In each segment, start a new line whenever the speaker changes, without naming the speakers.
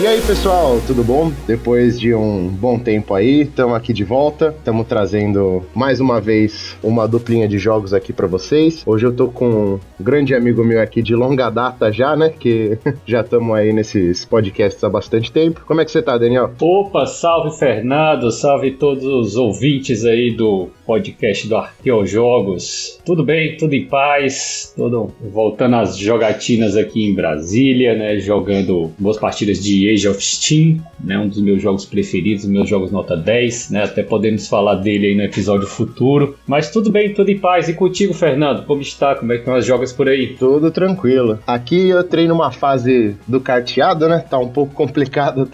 E aí pessoal, tudo bom? Depois de um bom tempo aí, estamos aqui de volta, estamos trazendo mais uma vez uma duplinha de jogos aqui pra vocês. Hoje eu tô com um grande amigo meu aqui de longa data já, né, que já estamos aí nesses podcasts há bastante tempo. Como é que você tá, Daniel?
Opa, salve Fernando, salve todos os ouvintes aí do podcast do Arqueojogos. Tudo bem, tudo em paz, tudo voltando às jogatinas aqui em Brasília, né, jogando boas partidas de Age of Steam, né, um dos meus jogos preferidos, meus jogos nota 10, né, até podemos falar dele aí no episódio futuro, mas tudo bem, tudo em paz. E contigo, Fernando, como está? Como é que estão as jogas por aí?
Tudo tranquilo. Aqui eu treino uma fase do carteado, né, tá um pouco complicado,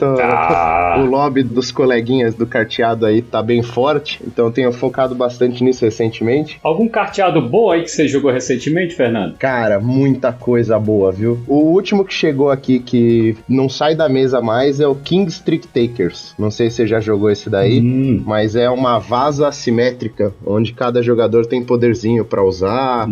o lobby dos coleguinhas do carteado aí tá bem forte, então eu tenho focado bastante nisso recentemente.
Algum carteado bom aí que você jogou recentemente, Fernando?
Cara, muita coisa boa, viu? O último que chegou aqui que não sai da mesa mais é o King Street Takers. Não sei se você já jogou esse daí, mas é uma vaza assimétrica, onde cada jogador tem poderzinho pra usar,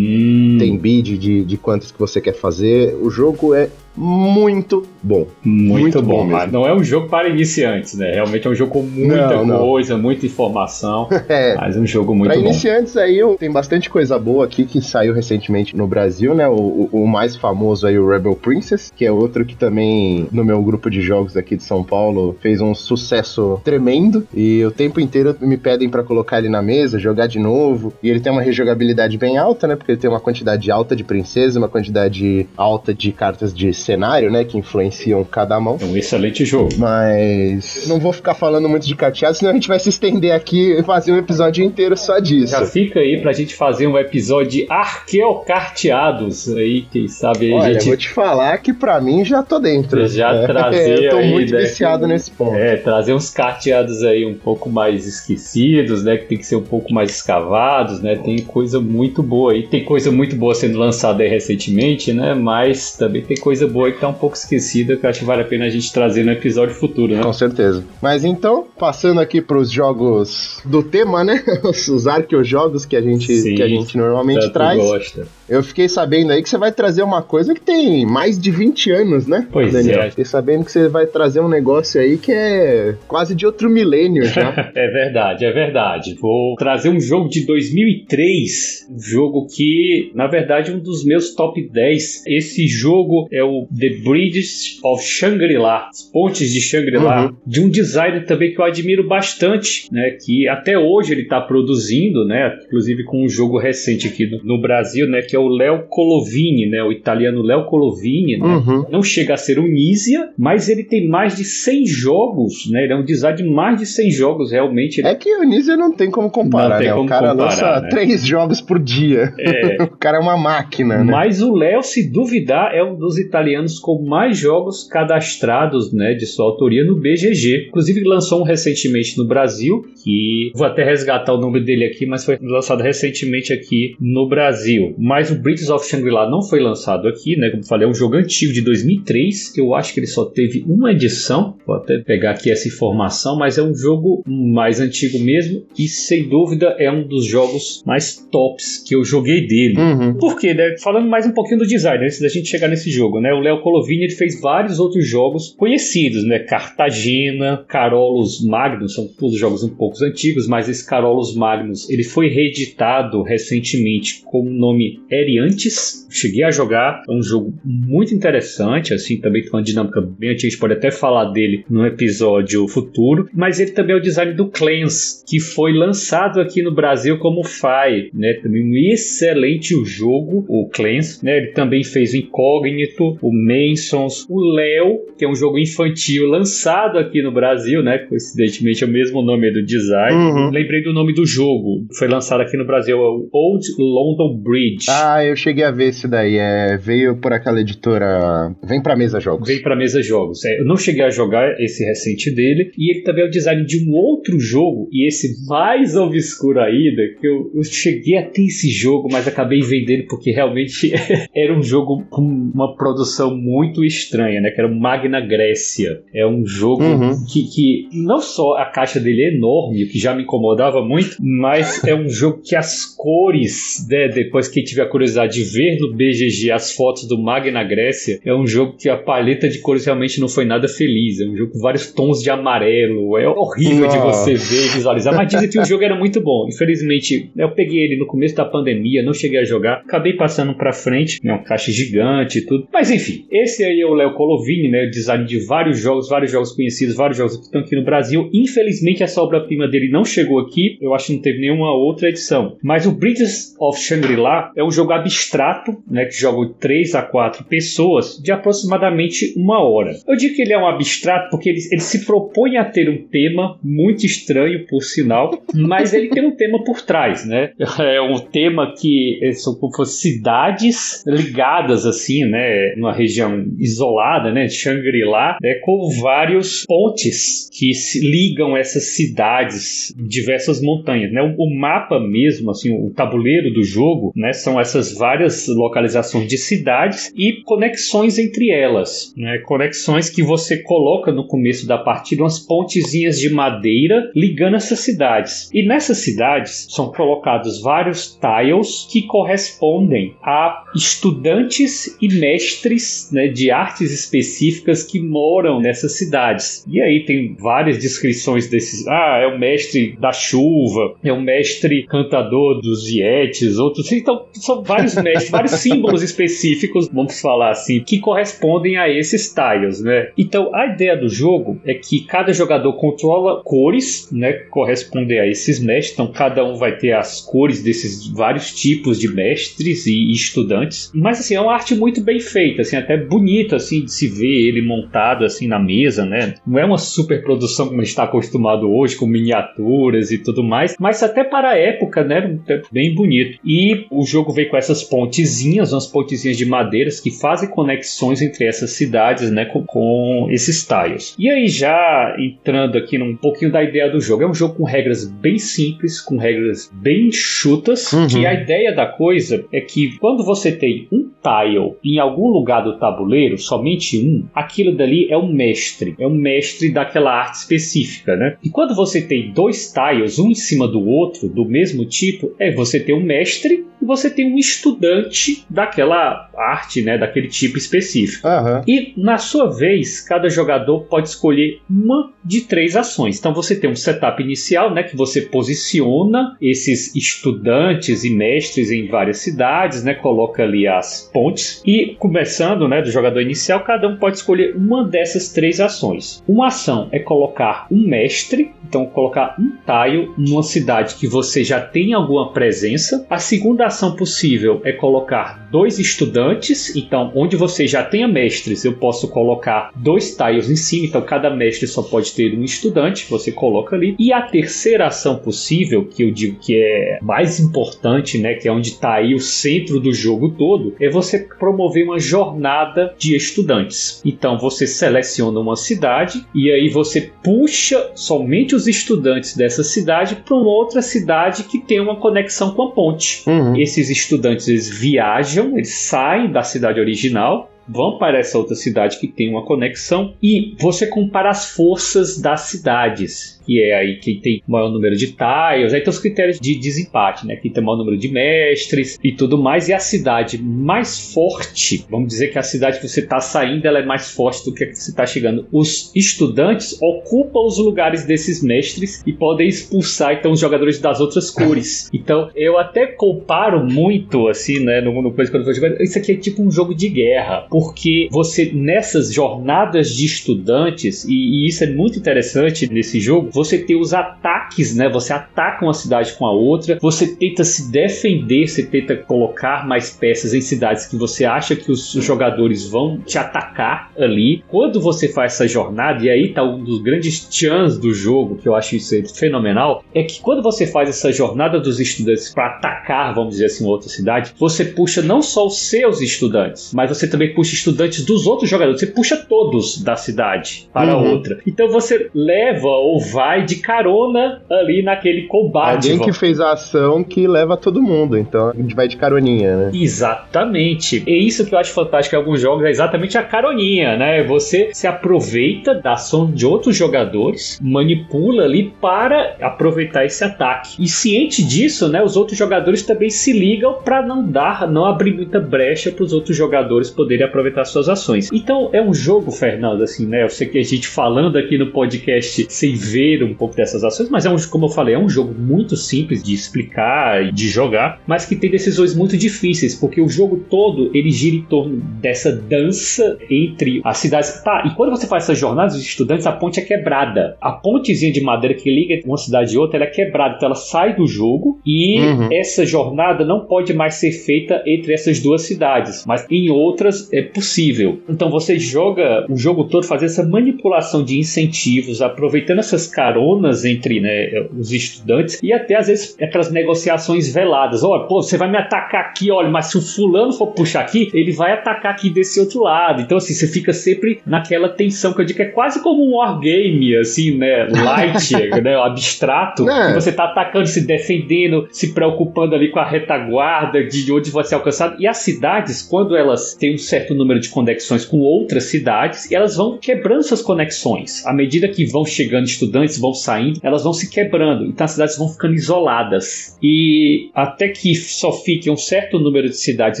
tem bid de quantos que você quer fazer. O jogo é muito bom.
Muito bom mesmo. Mas não é um jogo para iniciantes, né? Realmente é um jogo com muita coisa, muita informação, mas um jogo muito bom.
Para iniciantes aí, tem bastante coisa boa aqui que saiu recentemente no Brasil, né? O mais famoso aí, o Rebel Princess, que é outro que também, no meu grupo de jogos aqui de São Paulo, fez um sucesso tremendo, e o tempo inteiro me pedem para colocar ele na mesa, jogar de novo, e ele tem uma rejogabilidade bem alta, né? Porque ele tem uma quantidade alta de princesa, uma quantidade alta de cartas de cenário, né, que influenciam cada mão.
É um excelente jogo.
Mas não vou ficar falando muito de carteado, senão a gente vai se estender aqui e fazer um episódio inteiro só disso.
Já fica aí pra gente fazer um episódio de arqueocarteados aí, quem sabe aí.
Olha,
a gente...
vou te falar que pra mim já tô dentro.
Já trazer
eu tô
aí,
muito
né,
viciado nesse ponto.
Trazer uns carteados aí um pouco mais esquecidos, né, que tem que ser um pouco mais escavados, né, tem coisa muito boa aí. Tem coisa muito boa sendo lançada aí recentemente, né, mas também tem coisa boa que tá um pouco esquecida, que eu acho que vale a pena a gente trazer no episódio futuro, né?
Com certeza. Mas então, passando aqui pros jogos do tema, né? Os arqueojogos que a gente normalmente traz.
Gosta.
Eu fiquei sabendo aí que você vai trazer uma coisa que tem mais de 20 anos, né?
Pois
Daniel?
é.
Fiquei sabendo que você vai trazer um negócio aí que é quase de outro milênio já.
É verdade. Vou trazer um jogo de 2003, um jogo que, na verdade, é um dos meus top 10. Esse jogo é o The Bridges of Shangri-La, as Pontes de Shangri-La, de um designer também que eu admiro bastante, né? Que até hoje ele está produzindo, né? Inclusive com um jogo recente aqui no Brasil, né? Que é o Leo Colovini, né? O italiano Leo Colovini, né? Não chega a ser um Nizia, mas ele tem mais de 100 jogos, né? Ele é um design de mais de 100 jogos, realmente.
É que o Nizia não tem como comparar, né? O cara lança 3 jogos por dia. O cara é uma máquina, né?
Mas o Leo, se duvidar, é um dos italianos com mais jogos cadastrados, né, de sua autoria no BGG. Inclusive lançou um recentemente no Brasil, que vou até resgatar o nome dele aqui, mas foi lançado recentemente aqui no Brasil. Mas o Bridges of Shangri-La não foi lançado aqui, né, como falei, é um jogo antigo de 2003, eu acho que ele só teve uma edição, vou até pegar aqui essa informação, mas é um jogo mais antigo mesmo, e sem dúvida é um dos jogos mais tops que eu joguei dele. Por quê, né? Falando mais um pouquinho do design, antes da gente chegar nesse jogo, né, o Leo Colovini ele fez vários outros jogos conhecidos, né? Cartagena, Carolus Magnus, são todos jogos um pouco antigos, mas esse Carolus Magnus ele foi reeditado recentemente com o nome Eriantes. Cheguei a jogar, é um jogo muito interessante, assim, também tem uma dinâmica bem antiga, a gente pode até falar dele num episódio futuro, mas ele também é o design do Clans, que foi lançado aqui no Brasil como FAI, né? Também um excelente jogo, o Clans, né? Ele também fez o Incógnito, o Masons, o Leo, que é um jogo infantil lançado aqui no Brasil, né? Coincidentemente é o mesmo nome do design. Lembrei do nome do jogo, foi lançado aqui no Brasil, é o Old London Bridge.
Ah, eu cheguei a ver esse daí, veio por aquela editora Vem Pra Mesa Jogos.
Vem Pra Mesa Jogos, eu não cheguei a jogar esse recente dele, e ele também é o design de um outro jogo, e esse mais obscuro ainda, que eu cheguei a ter esse jogo, mas acabei vendendo porque realmente era um jogo com uma produção produção muito estranha, né? Que era o Magna Graecia. É um jogo que não só a caixa dele é enorme, o que já me incomodava muito, mas é um jogo que as cores, né, depois que tiver a curiosidade de ver no BGG as fotos do Magna Graecia, é um jogo que a paleta de cores realmente não foi nada feliz. É um jogo com vários tons de amarelo. É horrível de você ver e visualizar, mas dizem que o jogo era muito bom. Infelizmente, eu peguei ele no começo da pandemia, não cheguei a jogar, acabei passando pra frente, é uma caixa gigante e tudo. Mas enfim, esse aí é o Léo Colovini, né, design de vários jogos conhecidos, vários jogos que estão aqui no Brasil. Infelizmente, essa obra-prima dele não chegou aqui, eu acho que não teve nenhuma outra edição. Mas o Bridges of Shangri-La é um jogo abstrato, né, que joga 3 a 4 pessoas, de aproximadamente 1 hora. Eu digo que ele é um abstrato porque ele se propõe a ter um tema muito estranho, por sinal, mas ele tem um tema por trás, né? É um tema que são como cidades ligadas, assim, né, numa região isolada, né, Shangri-La, né, com vários pontes que se ligam essas cidades, diversas montanhas, né? O mapa mesmo, assim, o tabuleiro do jogo, né, são essas várias localizações de cidades e conexões entre elas, né? Conexões que você coloca no começo da partida, umas pontezinhas de madeira ligando essas cidades. E nessas cidades são colocados vários tiles que correspondem a estudantes e mestres, né, de artes específicas que moram nessas cidades. E aí tem várias descrições desses. É o mestre da chuva, é o mestre cantador dos Yetis, outros. Então são vários mestres, vários símbolos específicos, vamos falar assim, que correspondem a esses tiles, né? Então a ideia do jogo é que cada jogador controla cores, né, que correspondem a esses mestres. Então cada um vai ter as cores desses vários tipos de mestres e estudantes. Mas assim, é uma arte muito bem feita, assim, até bonito assim de se ver ele montado assim na mesa, né? Não é uma super produção como a gente está acostumado hoje, com miniaturas e tudo mais, mas até para a época, né, é bem bonito. E o jogo vem com essas pontezinhas, umas pontezinhas de madeiras que fazem conexões entre essas cidades, né, com esses tiles. E aí já entrando aqui num pouquinho da ideia do jogo, é um jogo com regras bem simples, com regras bem enxutas, que a ideia da coisa é que quando você tem um tile em algum lugar do tabuleiro, somente um, aquilo dali é um mestre daquela arte específica, né? E quando você tem 2 tiles, um em cima do outro, do mesmo tipo, você tem um mestre e você tem um estudante daquela arte, né, daquele tipo específico. E, na sua vez, cada jogador pode escolher uma de 3 ações. Então, você tem um setup inicial, né, que você posiciona esses estudantes e mestres em várias cidades, né, coloca ali as pontes. E, começando, né, do jogador inicial, cada um pode escolher uma dessas 3 ações. Uma ação é colocar um mestre, então colocar um tile numa cidade que você já tem alguma presença. A segunda ação possível é colocar 2 estudantes, então onde você já tenha mestres, eu posso colocar 2 tiles em cima, então cada mestre só pode ter um estudante, você coloca ali. E a terceira ação possível, que eu digo que é mais importante, né, que é onde está aí o centro do jogo todo, é você promover uma jornada de estudantes. Então você seleciona uma cidade e aí você puxa somente os estudantes dessa cidade para uma outra cidade que tem uma conexão com a ponte. Esses estudantes, eles viajam, eles saem da cidade original, vão para essa outra cidade que tem uma conexão e você compara as forças das cidades, que é aí quem tem maior número de tiles, aí tem os critérios de desempate, né? Quem tem maior número de mestres e tudo mais, e a cidade mais forte, vamos dizer que a cidade que você está saindo, ela é mais forte do que a que você está chegando. Os estudantes ocupam os lugares desses mestres e podem expulsar, então, os jogadores das outras cores. Então, eu até comparo muito, assim, né, no coisa quando eu vou jogar, isso aqui é tipo um jogo de guerra, porque você, nessas jornadas de estudantes, e isso é muito interessante nesse jogo, você tem os ataques, né? Você ataca uma cidade com a outra, você tenta se defender, você tenta colocar mais peças em cidades que você acha que os jogadores vão te atacar ali. Quando você faz essa jornada, e aí tá um dos grandes chans do jogo, que eu acho isso fenomenal, é que quando você faz essa jornada dos estudantes para atacar, vamos dizer assim, uma outra cidade, você puxa não só os seus estudantes, mas você também puxa estudantes dos outros jogadores, você puxa todos da cidade para outra. Então você leva ou vai vai de carona ali naquele combate.
Alguém que fez a ação que leva todo mundo, então a gente vai de caroninha, né?
Exatamente. É isso que eu acho fantástico em alguns jogos, é exatamente a caroninha, né? Você se aproveita da ação de outros jogadores, manipula ali para aproveitar esse ataque. E ciente disso, né, os outros jogadores também se ligam para não abrir muita brecha para os outros jogadores poderem aproveitar suas ações. Então é um jogo, Fernando, assim, né? Eu sei que a gente falando aqui no podcast sem ver um pouco dessas ações, mas como eu falei, é um jogo muito simples de explicar e de jogar, mas que tem decisões muito difíceis, porque o jogo todo ele gira em torno dessa dança entre as cidades. Tá, e quando você faz essas jornadas dos estudantes, a ponte é quebrada. A pontezinha de madeira que liga uma cidade e outra, ela é quebrada, então ela sai do jogo e essa jornada não pode mais ser feita entre essas duas cidades, mas em outras é possível. Então você joga o jogo todo fazendo essa manipulação de incentivos, aproveitando essas caronas entre, né, os estudantes e até às vezes aquelas negociações veladas. Olha, pô, você vai me atacar aqui, olha, mas se o fulano for puxar aqui, ele vai atacar aqui desse outro lado. Então assim, você fica sempre naquela tensão que eu digo que é quase como um wargame, assim, né, light, né, abstrato, que você tá atacando, se defendendo, se preocupando ali com a retaguarda de onde vai ser alcançado. E as cidades, quando elas têm um certo número de conexões com outras cidades, elas vão quebrando suas conexões. À medida que vão chegando estudantes, vão saindo, elas vão se quebrando. Então as cidades vão ficando isoladas. E até que só fique um certo número de cidades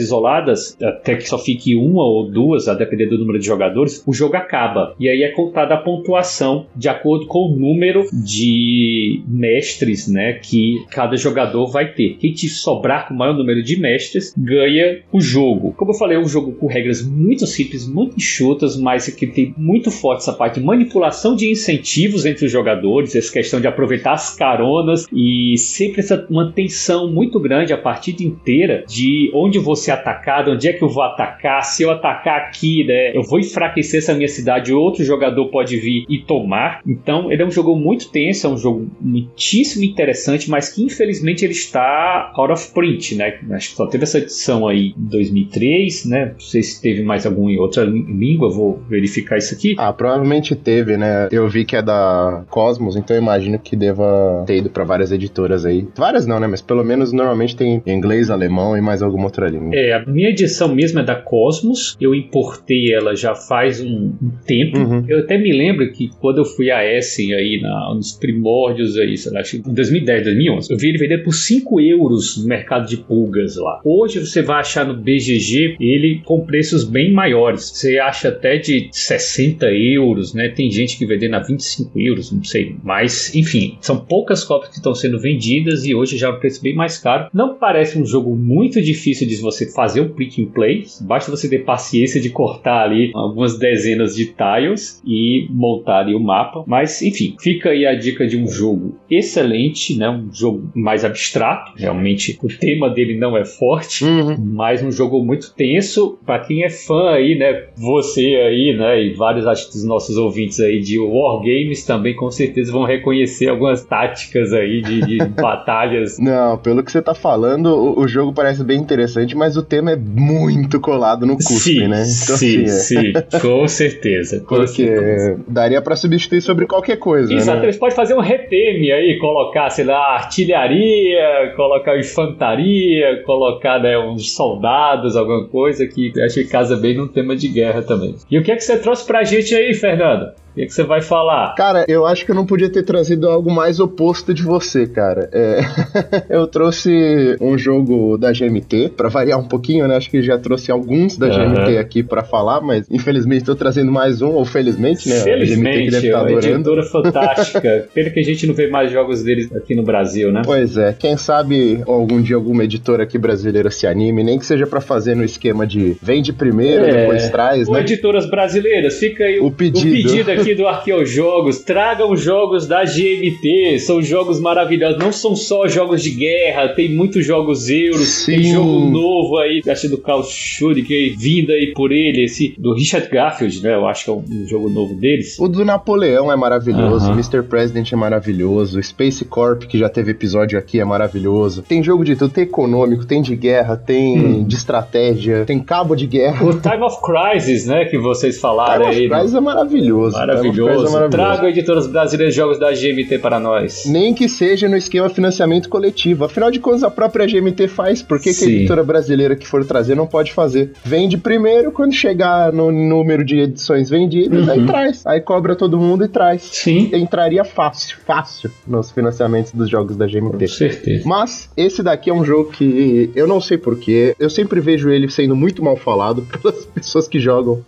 isoladas, até que só fique uma ou duas, a depender do número de jogadores, o jogo acaba. E aí é contada a pontuação de acordo com o número de mestres, né, que cada jogador vai ter. Quem te sobrar com o maior número de mestres ganha o jogo. Como eu falei, é um jogo com regras muito simples, muito enxutas, mas que tem muito forte essa parte de manipulação de incentivos entre os jogadores, essa questão de aproveitar as caronas e sempre uma tensão muito grande a partida inteira de onde vou ser atacado, onde é que eu vou atacar, se eu atacar aqui, né, eu vou enfraquecer essa minha cidade, outro jogador pode vir e tomar. Então ele é um jogo muito tenso, é um jogo muitíssimo interessante, mas que infelizmente ele está out of print, né? Acho que só teve essa edição aí em 2003, né? Não sei se teve mais algum em outra língua, vou verificar isso aqui.
Provavelmente teve, né? Eu vi que é da Cosmos, então eu imagino que deva ter ido para várias editoras aí. Várias não, né? Mas pelo menos normalmente tem inglês, alemão e mais alguma outra língua.
A minha edição mesmo é da Cosmos, eu importei ela já faz um tempo. Eu até me lembro que quando eu fui a Essen aí nos primórdios aí, sei lá, acho que em 2010, 2011, eu vi ele vender por 5 euros no mercado de pulgas lá. Hoje você vai achar no BGG ele com preços bem maiores. Você acha até de 60 euros, né? Tem gente que vendendo a 25 euros, não sei. Mas, enfim, são poucas cópias que estão sendo vendidas e hoje já é um preço bem mais caro. Não parece um jogo muito difícil de você fazer o print and play. Basta você ter paciência de cortar ali algumas dezenas de tiles e montar ali o mapa. Mas, enfim, fica aí a dica de um jogo excelente, né? Um jogo mais abstrato. Realmente, o tema dele não é forte, mas um jogo muito tenso. Para quem é fã aí, né? Você aí, né? E vários, acho que dos nossos ouvintes aí de Wargames também, com certeza vão reconhecer algumas táticas aí de batalhas.
Não, pelo que você tá falando, o jogo parece bem interessante, mas o tema é muito colado no cuspe, né? Então,
sim, com certeza.
Porque daria pra substituir sobre qualquer coisa,
exato,
né?
eles podem fazer um reteme aí, colocar, sei lá, artilharia, colocar infantaria, colocar, né, uns soldados, alguma coisa que acho que casa bem num tema de guerra também. E o que é que você trouxe pra gente aí, Fernando? O que você vai falar?
Cara, eu acho que eu não podia ter trazido algo mais oposto de você, cara. Eu trouxe um jogo da GMT, pra variar um pouquinho, né? Acho que já trouxe alguns da GMT aqui pra falar, mas infelizmente tô trazendo mais um, ou felizmente, né?
Felizmente,
a GMT que deve estar
adorando. Uma editora fantástica. Pena que a gente não vê mais jogos deles aqui no Brasil, né?
Pois é. Quem sabe algum dia alguma editora aqui brasileira se anime, nem que seja pra fazer no esquema de vende primeiro, depois traz, né?
Editoras brasileiras, fica aí o pedido aqui do Arqueojogos, tragam jogos da GMT, são jogos maravilhosos, não são só jogos de guerra, tem muitos jogos euros, tem jogo novo aí, acho do Klaus Schulze, vindo aí por ele, esse do Richard Garfield, né, eu acho que é um jogo novo deles.
O do Napoleão é maravilhoso, Mr. President é maravilhoso, Space Corp, que já teve episódio aqui, é maravilhoso, tem jogo de tudo, tem econômico, tem de guerra, tem de estratégia, tem cabo de guerra.
O Time of Crisis, né, que vocês falaram aí.
Time of Crisis é maravilhoso.
Maravilhoso. Traga editoras brasileiras de jogos da GMT para nós.
Nem que seja no esquema financiamento coletivo. Afinal de contas, a própria GMT faz. Por que a editora brasileira que for trazer não pode fazer? Vende primeiro, quando chegar no número de edições vendidas, aí traz. Aí cobra todo mundo e traz.
Sim.
Entraria fácil nos financiamentos dos jogos da GMT.
Com certeza.
Mas esse daqui é um jogo que eu não sei porquê. Eu sempre vejo ele sendo muito mal falado pelas pessoas que jogam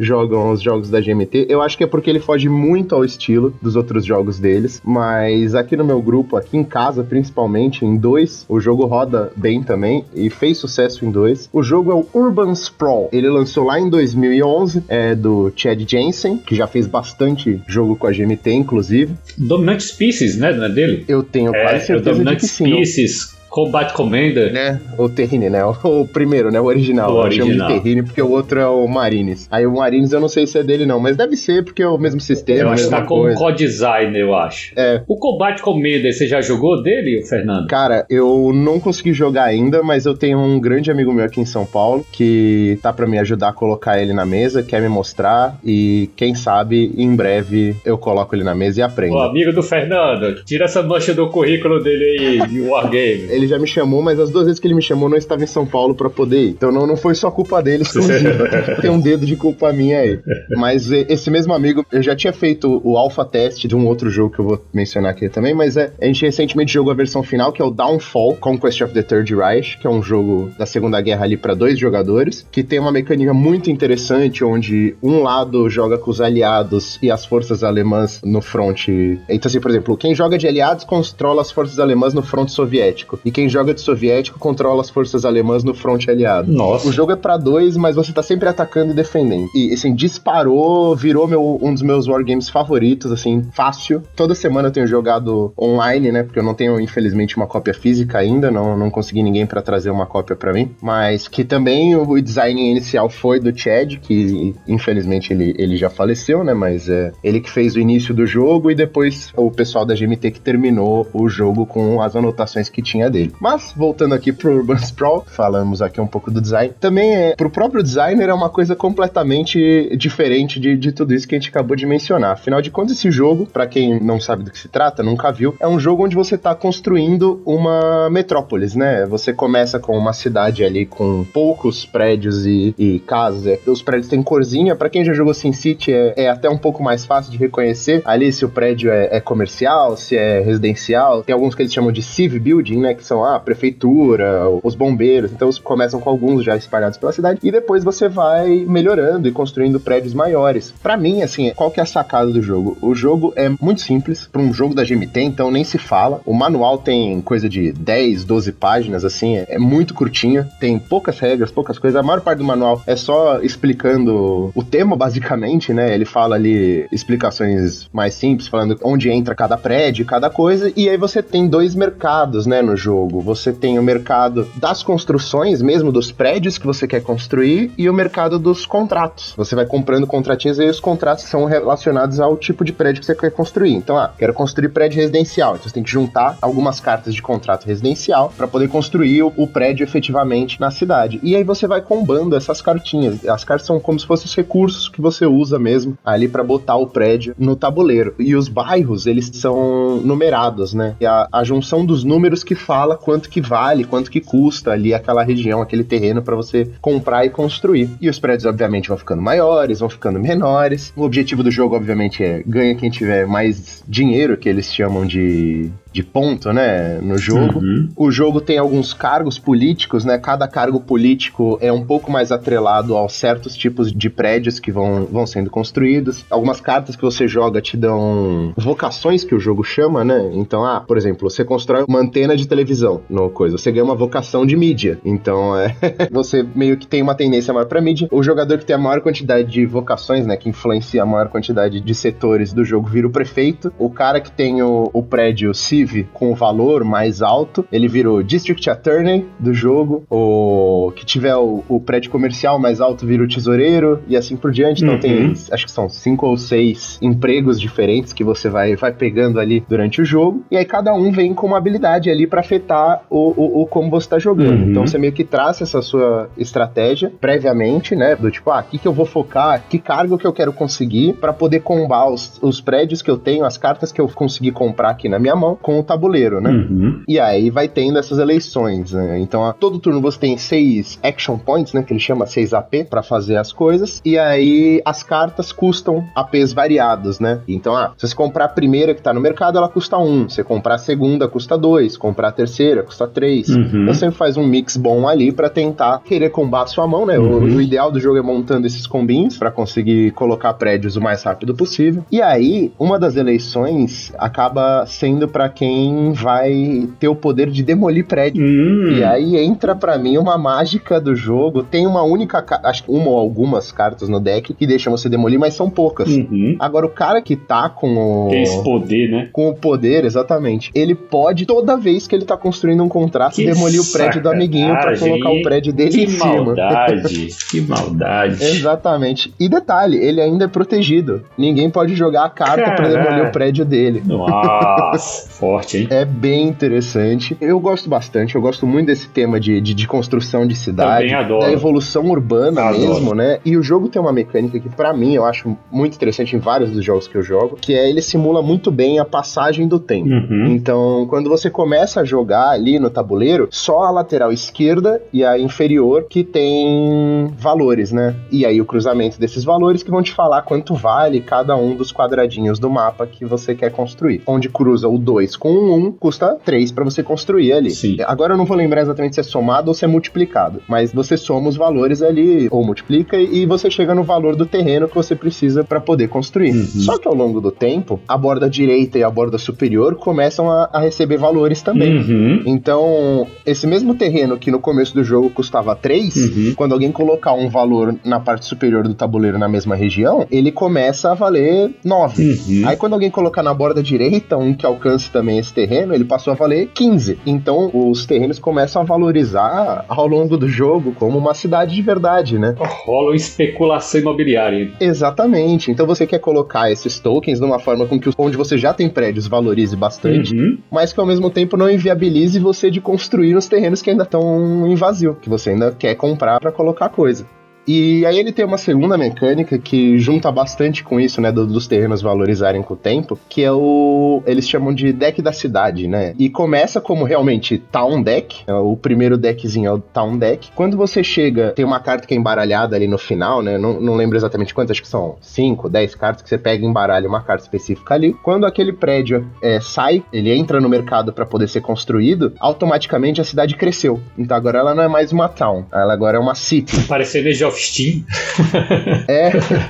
os jogos da GMT. Eu acho que é porque ele foge muito ao estilo dos outros jogos deles. Mas aqui no meu grupo, aqui em casa principalmente, em 2, o jogo roda bem também e fez sucesso em 2. O jogo é o Urban Sprawl. Ele lançou lá em 2011, é do Chad Jensen, que já fez bastante jogo com a GMT, inclusive.
Dominant Species, né? Não é dele?
Eu tenho quase certeza de que sim.
Dominant Species, Combat Commander.
Né? O Terrine, né? O primeiro, né? O original. Eu chamo de Terrine porque o outro é o Marines. Aí o Marines eu não sei se é dele não, mas deve ser porque é o mesmo sistema.
Eu acho que tá com o co-design, eu acho.
É.
O Combat Commander, você já jogou dele, Fernando?
Cara, eu não consegui jogar ainda, mas eu tenho um grande amigo meu aqui em São Paulo que tá pra me ajudar a colocar ele na mesa, quer me mostrar e quem sabe em breve eu coloco ele na mesa e aprendo.
Ô, amigo do Fernando, tira essa mancha do currículo dele aí de Wargame.
Ele já me chamou, mas as 2 vezes que ele me chamou não estava em São Paulo pra poder ir. Então não foi só culpa dele exclusiva. Tem um dedo de culpa minha aí. Mas esse mesmo amigo, eu já tinha feito o alpha test de um outro jogo que eu vou mencionar aqui também, mas a gente recentemente jogou a versão final, que é o Downfall, Conquest of the Third Reich, que é um jogo da Segunda Guerra ali pra 2 jogadores, que tem uma mecânica muito interessante, onde um lado joga com os aliados e as forças alemãs no fronte. Então assim, por exemplo, quem joga de aliados controla as forças alemãs no fronte soviético. E quem joga de soviético controla as forças alemãs no fronte aliado.
Nossa.
O jogo é pra 2, mas você tá sempre atacando e defendendo. E, assim, disparou, virou um dos meus wargames favoritos, assim, fácil. Toda semana eu tenho jogado online, né? Porque eu não tenho, infelizmente, uma cópia física ainda. Não consegui ninguém pra trazer uma cópia pra mim. Mas que também o design inicial foi do Chad, que infelizmente ele já faleceu, né? Mas é ele que fez o início do jogo e depois o pessoal da GMT que terminou o jogo com as anotações que tinha dele. Mas, voltando aqui pro Urban Sprawl, falamos aqui um pouco do design, também pro próprio designer é uma coisa completamente diferente de tudo isso que a gente acabou de mencionar. Afinal de contas, esse jogo, pra quem não sabe do que se trata, nunca viu, é um jogo onde você tá construindo uma metrópolis, né? Você começa com uma cidade ali com poucos prédios e casas. Os prédios têm corzinha, pra quem já jogou SimCity é até um pouco mais fácil de reconhecer ali se o prédio é comercial, se é residencial. Tem alguns que eles chamam de civ building, né? Que são a prefeitura, os bombeiros. Então começam com alguns já espalhados pela cidade e depois você vai melhorando e construindo prédios maiores. Pra mim, assim, qual que é a sacada do jogo? O jogo é muito simples, pra um jogo da GMT, então nem se fala. O manual tem coisa de 10, 12 páginas, assim, é muito curtinho, tem poucas regras, poucas coisas. A maior parte do manual é só explicando o tema, basicamente, né? Ele fala ali explicações mais simples, falando onde entra cada prédio, cada coisa, e aí você tem 2 mercados, né, no jogo. Você tem o mercado das construções, mesmo dos prédios que você quer construir, e o mercado dos contratos. Você vai comprando contratinhos e aí os contratos são relacionados ao tipo de prédio que você quer construir. Então, quero construir prédio residencial. Então você tem que juntar algumas cartas de contrato residencial para poder construir o prédio efetivamente na cidade. E aí você vai combando essas cartinhas. As cartas são como se fossem os recursos que você usa mesmo ali para botar o prédio no tabuleiro. E os bairros, eles são numerados, né? E a junção dos números que fala quanto que vale, quanto que custa ali aquela região, aquele terreno para você comprar e construir. E os prédios, obviamente, vão ficando maiores, vão ficando menores. O objetivo do jogo, obviamente, é ganha quem tiver mais dinheiro, que eles chamam de ponto, né, no jogo. Uhum. O jogo tem alguns cargos políticos, né, cada cargo político é um pouco mais atrelado aos certos tipos de prédios que vão sendo construídos. Algumas cartas que você joga te dão vocações, que o jogo chama, né, então, por exemplo, você constrói uma antena de televisão no coisa, você ganha uma vocação de mídia, então, você meio que tem uma tendência maior pra mídia. O jogador que tem a maior quantidade de vocações, né, que influencia a maior quantidade de setores do jogo, vira o prefeito. O cara que tem o prédio civil com o valor mais alto, ele virou District Attorney do jogo. O que tiver o prédio comercial mais alto vira o tesoureiro e assim por diante. Então tem, acho que são 5 ou 6 empregos diferentes que você vai pegando ali durante o jogo. E aí cada um vem com uma habilidade ali pra acertar o como você tá jogando. Então você meio que traça essa sua estratégia previamente, né? Do tipo, o que eu vou focar, que cargo que eu quero conseguir pra poder combar os prédios que eu tenho, as cartas que eu consegui comprar aqui na minha mão com o tabuleiro, né? E aí vai tendo essas eleições, né? Então todo turno você tem 6 action points, né? Que ele chama 6 AP pra fazer as coisas. E aí as cartas custam APs variados, né? Então, se você comprar a primeira que tá no mercado, ela custa 1. Se comprar a segunda, custa 2. Comprar a terceira, custa 3. Então você faz um mix bom ali pra tentar querer combar a sua mão, né? O ideal do jogo é montando esses combinhos pra conseguir colocar prédios o mais rápido possível. E aí, uma das eleições acaba sendo pra quem vai ter o poder de demolir prédio. E aí entra pra mim uma mágica do jogo. Tem uma única, acho que uma ou algumas cartas no deck que deixam você demolir, mas são poucas. Agora, o cara que tá com
tem esse poder, né?
Com o poder, exatamente. Ele pode, toda vez que ele tá construindo um contrato, demolir o prédio do amiguinho pra colocar o prédio dele em cima.
Que maldade.
Exatamente. E detalhe, ele ainda é protegido. Ninguém pode jogar a carta pra demolir o prédio dele.
Nossa, forte, hein?
É bem interessante. Eu gosto bastante, eu gosto muito desse tema de construção de cidade.
Também adoro.
Da evolução urbana mesmo, né? E o jogo tem uma mecânica que, pra mim, eu acho muito interessante em vários dos jogos que eu jogo, que é ele simula muito bem a passagem do tempo. Então, quando você começa a jogar ali no tabuleiro, só a lateral esquerda e a inferior que tem valores, né? E aí o cruzamento desses valores que vão te falar quanto vale cada um dos quadradinhos do mapa que você quer construir. Onde cruza o 2 com o 1, custa 3 pra você construir ali.
Sim.
Agora eu não vou lembrar exatamente se é somado ou se é multiplicado, mas você soma os valores ali, ou multiplica, e você chega no valor do terreno que você precisa pra poder construir. Só que ao longo do tempo, a borda direita e a borda superior começam a receber valores também. Então, esse mesmo terreno que no começo do jogo custava 3, quando alguém colocar um valor na parte superior do tabuleiro na mesma região, ele começa a valer 9. Aí quando alguém colocar na borda direita um que alcance também esse terreno, ele passou a valer 15. Então, os terrenos começam a valorizar ao longo do jogo como uma cidade de verdade, né?
Rola especulação imobiliária.
Exatamente. Então você quer colocar esses tokens de uma forma com que onde você já tem prédios valorize bastante, mas que ao mesmo tempo não inviabilize você de construir os terrenos que ainda estão em vazio, que você ainda quer comprar para colocar coisa. E aí ele tem uma segunda mecânica que junta bastante com isso, né, dos terrenos valorizarem com o tempo, que é eles chamam de deck da cidade, né? E começa como realmente Town Deck, o primeiro deckzinho é o Town Deck. Quando você chega, tem uma carta que é embaralhada ali no final, né? Não lembro exatamente quantas, acho que são 5, 10 cartas que você pega e embaralha uma carta específica ali. Quando aquele prédio sai, ele entra no mercado para poder ser construído, automaticamente a cidade cresceu. Então agora ela não é mais uma town, ela agora é uma city.
Parecendo Age of Steam.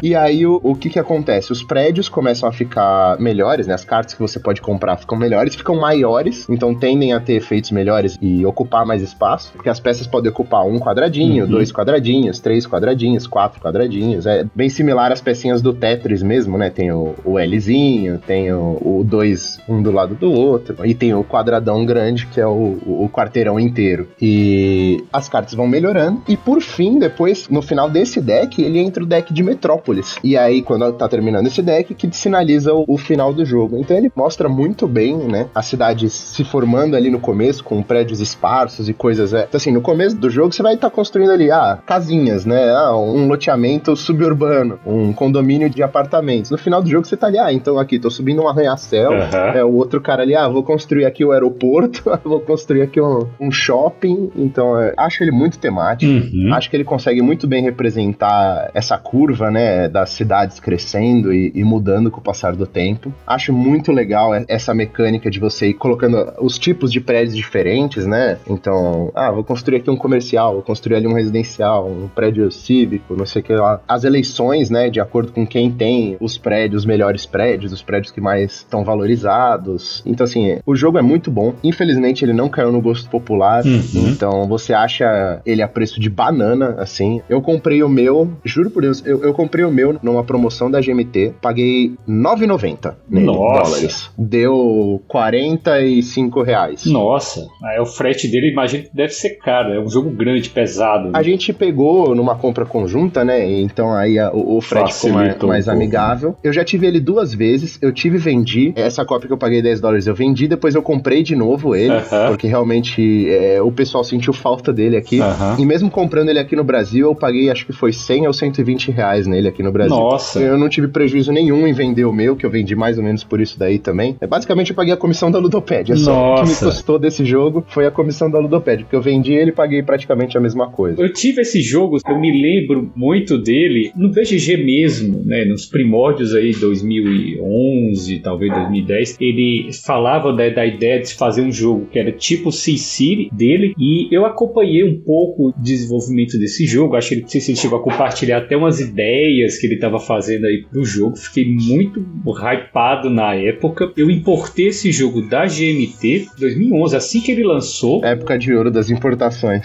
E aí o que acontece? Os prédios começam a ficar melhores, né? As cartas que você pode comprar ficam melhores, ficam maiores, então tendem a ter efeitos melhores e ocupar mais espaço, porque as peças podem ocupar 1 quadradinho, 2 quadradinhos, 3 quadradinhos, 4 quadradinhos. É bem similar às pecinhas do Tetris mesmo, né? Tem o Lzinho, tem o 2, um do lado do outro, e tem o quadradão grande, que é o quarteirão inteiro. E as cartas vão melhorando, e por fim, depois, no final desse deck, ele entra o deck de Metrópolis. E aí, quando tá terminando esse deck, que sinaliza o final do jogo. Então ele mostra muito bem, né, a cidade se formando ali no começo, com prédios esparsos e coisas. Então assim, no começo do jogo, você vai estar construindo ali, casinhas, né, um loteamento suburbano, um condomínio de apartamentos. No final do jogo, você tá ali, então aqui, tô subindo um arranha-céu, o outro cara ali, vou construir aqui o aeroporto, vou construir aqui um shopping. Então, acho ele muito temático, acho que ele consegue muito bem representar essa curva, né, das cidades crescendo e mudando com o passar do tempo. Acho muito legal essa mecânica de você ir colocando os tipos de prédios diferentes, né? Então, vou construir aqui um comercial, vou construir ali um residencial, um prédio cívico, não sei o que lá. As eleições, né, de acordo com quem tem os prédios, os melhores prédios, os prédios que mais estão valorizados. Então, assim, o jogo é muito bom. Infelizmente, ele não caiu no gosto popular, então você acha ele a preço de banana, assim. Eu comprei o meu, juro por Deus, eu comprei o meu numa promoção da GMT, paguei R$9,90 nele, dólares. Deu R$45.
Nossa, o frete dele, imagino que deve ser caro, é um jogo grande, pesado.
A gente pegou numa compra conjunta, né, então aí o frete ficou mais amigável. Eu já tive ele 2 vezes, eu tive e vendi, essa cópia que eu paguei $10 eu vendi, depois eu comprei de novo ele, porque realmente o pessoal sentiu falta dele aqui, e mesmo comprando ele aqui no Brasil, eu paguei, acho que foi R$100 ou R$120 nele aqui no Brasil.
Nossa.
Eu não tive prejuízo nenhum em vender o meu, que eu vendi mais ou menos por isso daí também. Basicamente eu paguei a comissão da Ludopédia, só. O que me custou desse jogo foi a comissão da Ludopédia, porque eu vendi ele e paguei praticamente a mesma coisa.
Eu tive esse jogo, eu me lembro muito dele no BGG mesmo, né, nos primórdios aí, 2011, talvez 2010, ele falava da ideia de fazer um jogo que era tipo SimCity dele, e eu acompanhei um pouco o desenvolvimento desse jogo, acho que ele chegou a compartilhar até umas ideias que ele estava fazendo aí pro jogo, fiquei muito hypado na época. Eu importei esse jogo da GMT 2011, assim que ele lançou.
Época de ouro das importações.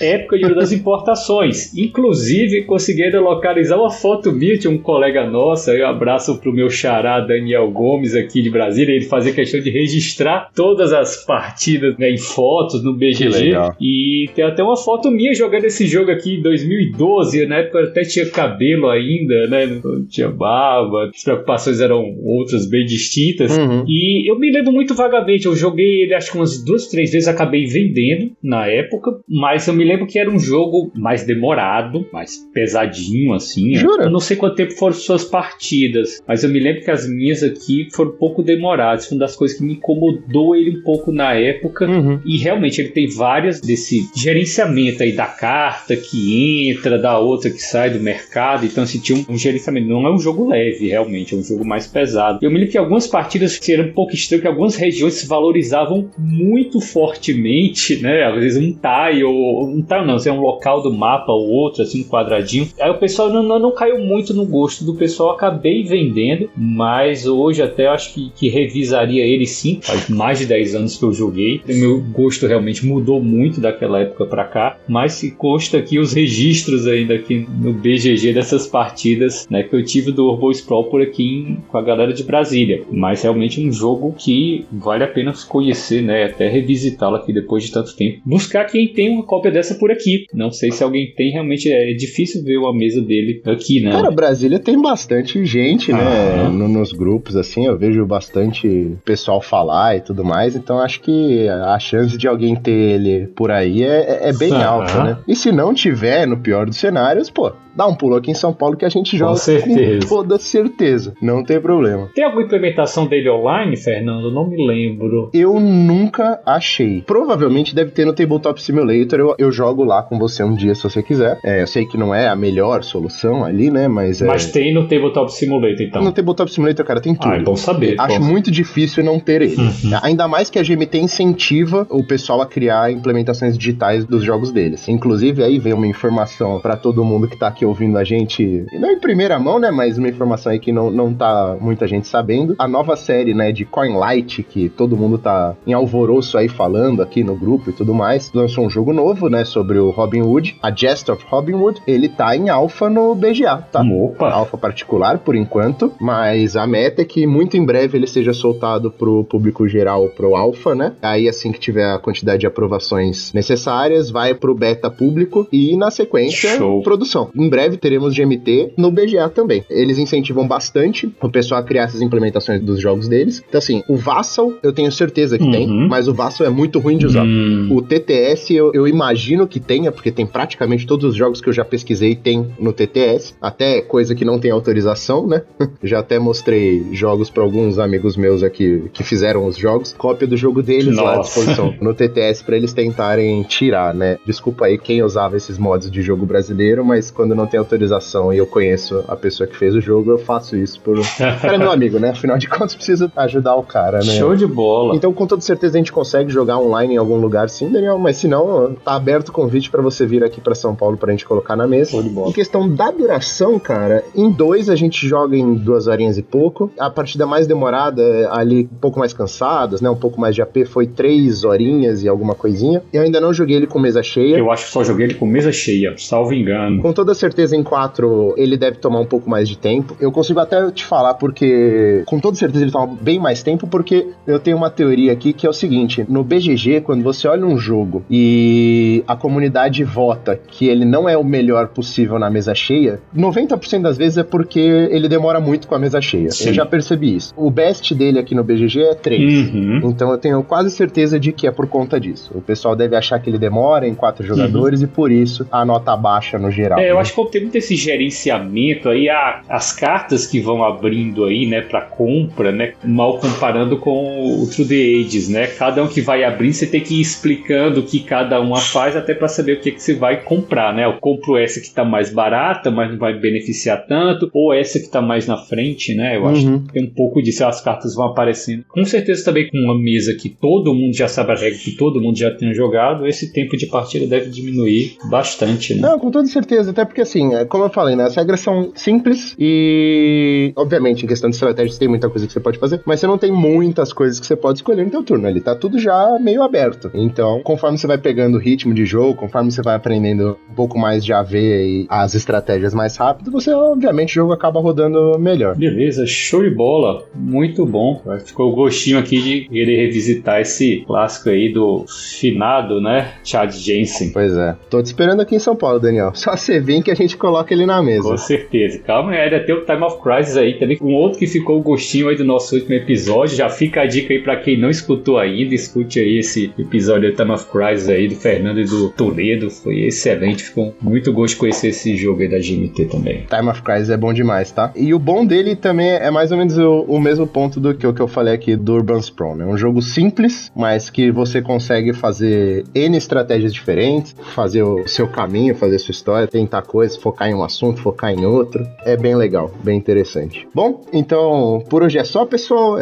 Inclusive, conseguiram localizar uma foto minha de um colega nosso, aí um abraço pro meu xará Daniel Gomes aqui de Brasília, ele fazia questão de registrar todas as partidas, né, em fotos no BGG, e tem até uma foto minha jogando esse jogo aqui em 2012, na época eu até tinha cabelo ainda, né, não tinha barba, as preocupações eram outras bem distintas, e eu me lembro muito vagamente, eu joguei ele acho que umas 2, 3 vezes, acabei vendendo na época, mas eu me lembro que era um jogo mais demorado, mais pesadinho assim.
Jura?
Eu não sei quanto tempo foram suas partidas, mas eu me lembro que as minhas aqui foram um pouco demoradas, foi uma das coisas que me incomodou ele um pouco na época, e realmente ele tem várias desse gerenciamento aí da carta que entra, da outra que sai do mercado, então assim, tinha um gerenciamento, não é um jogo leve realmente, é um jogo mais pesado. Eu me lembro que algumas partidas eram um pouco estranho, que algumas regiões se valorizavam muito fortemente, né, às vezes um tile, ou um tile não, assim, é um local do mapa ou outro, assim, um quadradinho, aí o pessoal não caiu muito no gosto do pessoal, acabei vendendo, mas hoje até acho que revisaria ele sim, faz mais de 10 anos que eu joguei, o meu gosto realmente mudou muito daquela época pra cá, mas se consta aqui os registros ainda aqui no BGG dessas partidas, né, que eu tive do Urban Sprawl por aqui com a galera de Brasília, mas realmente um jogo que vale a pena conhecer, né, até revisitá-lo aqui depois de tanto tempo, buscar quem tem uma cópia dessa por aqui, não sei se alguém tem, realmente é difícil ver uma mesa dele aqui, né?
Cara, Brasília tem bastante gente, né, nos grupos, assim, eu vejo bastante pessoal falar e tudo mais, então acho que a chance de alguém ter ele por aí é bem alta, né? E se não tiver, no pior dos cenários, pô, dá um pulo aqui em São Paulo que a gente joga com toda certeza, não tem problema.
Tem alguma implementação dele online, Fernando? Não me lembro.
Eu nunca achei. Provavelmente deve ter no Tabletop Simulator, eu jogo lá com você um dia se você quiser. Eu sei que não é a melhor solução ali, né, mas
tem no Tabletop Simulator, então.
No Tabletop Simulator, cara, tem tudo.
É bom saber.
Acho muito difícil não ter ele. Ainda mais que a GMT incentiva o pessoal a criar implementações digitais dos jogos deles. Inclusive, aí vem uma informação pra todo mundo que tá aqui ouvindo a gente, não em primeira mão, né, mas uma informação aí que não tá muita gente sabendo. A nova série, né, de Coinlight, que todo mundo tá em alvoroço aí falando aqui no grupo e tudo mais, lançou um jogo novo, né, sobre o Robin Hood, a Jest of Robin Hood. Ele tá em alpha no BGA, tá?
Opa!
Alpha particular, por enquanto, mas a meta é que muito em breve ele seja soltado pro público geral, pro alpha, né? Aí, assim que tiver a quantidade de aprovações necessárias, vai pro beta público e, na sequência, produção. Em breve teremos GMT no BGA também. Eles incentivam bastante o pessoal a criar essas implementações dos jogos deles. Então, assim, o Vassal eu tenho certeza que tem, mas o Vassal é muito ruim de usar. O TTS eu imagino que tenha, porque tem praticamente todos os jogos que eu já pesquisei tem no TTS, até coisa que não tem autorização, né? Já até mostrei jogos para alguns amigos meus aqui que fizeram os jogos, cópia do jogo deles lá à disposição no TTS para eles tentarem tirar, né? Desculpa aí quem usava esses mods de jogo brasileiro, mas quando não tem autorização e eu conheço a pessoa que fez o jogo, eu faço isso por... Cara, meu amigo, né? Afinal de contas, precisa ajudar o cara, né?
Show de bola!
Então, com toda certeza, a gente consegue jogar online em algum lugar, sim, Daniel, mas se não, tá aberto o convite para você vir aqui para São Paulo pra gente colocar na mesa.
Show de bola.
Em questão da duração, cara, em 2 a gente joga em 2 horinhas e pouco. A partida mais demorada, ali um pouco mais cansadas, né? Um pouco mais de AP, foi 3 horinhas e alguma coisinha. Eu ainda não joguei ele com mesa cheia.
Eu acho que só joguei ele com mesa cheia, salvo engano. ano.
Com toda certeza em 4 ele deve tomar um pouco mais de tempo. Eu consigo até te falar porque, com toda certeza ele toma bem mais tempo, porque eu tenho uma teoria aqui que é o seguinte: no BGG, quando você olha um jogo e a comunidade vota que ele não é o melhor possível na mesa cheia, 90% das vezes é porque ele demora muito com a mesa cheia. Sim. Eu já percebi isso. O best dele aqui no BGG é 3. Então eu tenho quase certeza de que é por conta disso. O pessoal deve achar que ele demora em 4 jogadores e por isso a nota baixa no geral.
Eu acho que tem muito esse gerenciamento aí, as cartas que vão abrindo aí, né, pra compra, né, mal comparando com o Through the Ages, né, cada um que vai abrindo, você tem que ir explicando o que cada uma faz até pra saber o que você vai comprar, né, eu compro essa que tá mais barata, mas não vai beneficiar tanto, ou essa que tá mais na frente, né, eu acho que tem um pouco disso, as cartas vão aparecendo. Com certeza também com uma mesa que todo mundo já sabe a regra, que todo mundo já tem jogado, esse tempo de partida deve diminuir bastante, né?
Não, com toda certeza, até porque assim, como eu falei, né, as regras são simples e, obviamente, em questão de estratégia tem muita coisa que você pode fazer, mas você não tem muitas coisas que você pode escolher no teu turno, ele tá tudo já meio aberto. Então, conforme você vai pegando o ritmo de jogo, conforme você vai aprendendo um pouco mais de AV e as estratégias mais rápido, você, obviamente, o jogo acaba rodando melhor.
Beleza, show de bola, muito bom. Ficou o gostinho aqui de querer revisitar esse clássico aí do finado, né, Chad Jensen.
Pois é, tô te esperando aqui em São Paulo, Daniel. Só você vir que a gente coloca ele na mesa.
Com certeza. Calma, ainda tem o Time of Crisis aí também, um outro que ficou o gostinho aí do nosso último episódio. Já fica a dica aí pra quem não escutou ainda, escute aí esse episódio do Time of Crisis aí do Fernando e do Toledo. Foi excelente, ficou muito gosto de conhecer esse jogo aí da GMT também.
Time of Crisis é bom demais, tá? E o bom dele também é mais ou menos o mesmo ponto do que eu falei aqui do Urban Sprawl, né? Um jogo simples, mas que você consegue fazer N estratégias diferentes, fazer o seu caminho, fazer a sua história, tentar coisas, focar em um assunto, focar em outro. É bem legal, bem interessante. Bom, então, por hoje é só, pessoal.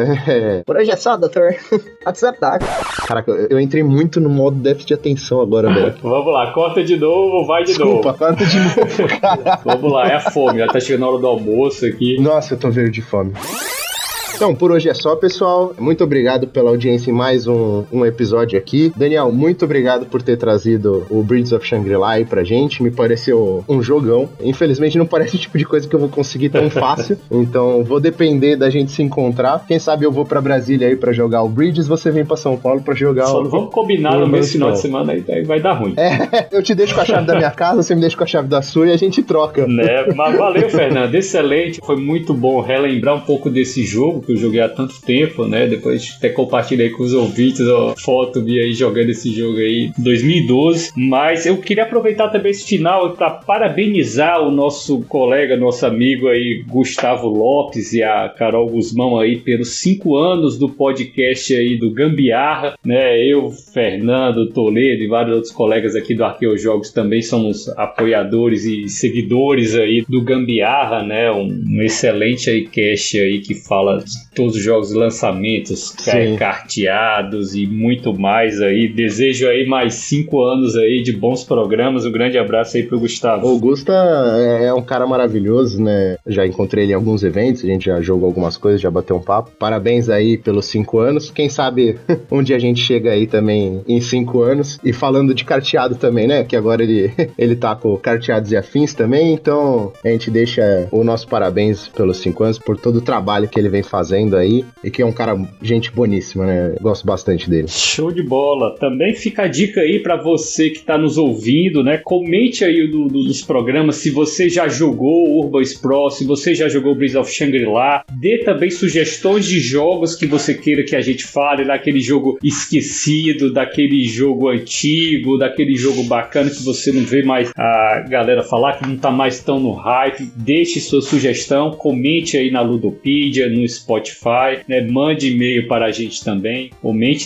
Por hoje é só, doutor. WhatsApp.
Caraca, eu entrei muito no modo déficit de atenção agora, velho.
Vamos lá, corta de novo, vai de novo.
Desculpa, corta de novo, cara.
Vamos lá, é a fome, já tá chegando a hora do almoço aqui.
Nossa, eu tô verde de fome. Então, por hoje é só, pessoal. Muito obrigado pela audiência em mais um episódio aqui. Daniel, muito obrigado por ter trazido o Bridges of Shangri-La aí pra gente. Me pareceu um jogão. Infelizmente, não parece o tipo de coisa que eu vou conseguir tão fácil. Então, vou depender da gente se encontrar. Quem sabe eu vou pra Brasília aí pra jogar o Bridges, você vem pra São Paulo pra jogar
Só não vamos combinar no mês final de semana, aí vai dar ruim.
Eu te deixo com a chave da minha casa, você me deixa com a chave da sua e a gente troca.
Né? Mas valeu, Fernando. Excelente. Foi muito bom relembrar um pouco desse jogo, que eu joguei há tanto tempo, né? Depois até compartilhei com os ouvintes a foto minha aí jogando esse jogo aí em 2012. Mas eu queria aproveitar também esse final para parabenizar o nosso colega, nosso amigo aí, Gustavo Lopes e a Carol Guzmão aí pelos 5 anos do podcast aí do Gambiarra, né? Eu, Fernando, Toledo e vários outros colegas aqui do Arqueojogos também somos apoiadores e seguidores aí do Gambiarra, né? Um excelente aí cast aí que fala de todos os jogos, lançamentos, carteados e muito mais aí. Desejo aí mais 5 anos aí de bons programas. Um grande abraço aí pro Gustavo.
O Gusta é um cara maravilhoso, né? Já encontrei ele em alguns eventos, a gente já jogou algumas coisas, já bateu um papo. Parabéns aí pelos 5 anos. Quem sabe um dia a gente chega aí também em 5 anos. E falando de carteado também, né? Que agora ele tá com carteados e afins também. Então a gente deixa o nosso parabéns pelos 5 anos, por todo o trabalho que ele vem fazendo aí. E que é um cara, gente boníssima, né? Gosto bastante dele.
Show de bola. Também fica a dica aí pra você que tá nos ouvindo, né? Comente aí dos programas se você já jogou Urban Sprawl, se você já jogou Bridges of Shangri-La. Dê também sugestões de jogos que você queira que a gente fale, daquele jogo esquecido, daquele jogo antigo, daquele jogo bacana que você não vê mais a galera falar, que não tá mais tão no hype. Deixe sua sugestão, comente aí na Ludopedia, no Spotify, né? Mande e-mail para a gente também, comente.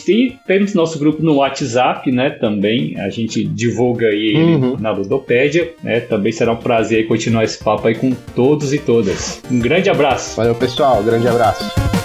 Temos nosso grupo no WhatsApp, né? Também a gente divulga aí na Ludopédia, né? Também será um prazer aí continuar esse papo aí com todos e todas. Um grande abraço.
Valeu, pessoal. Grande abraço.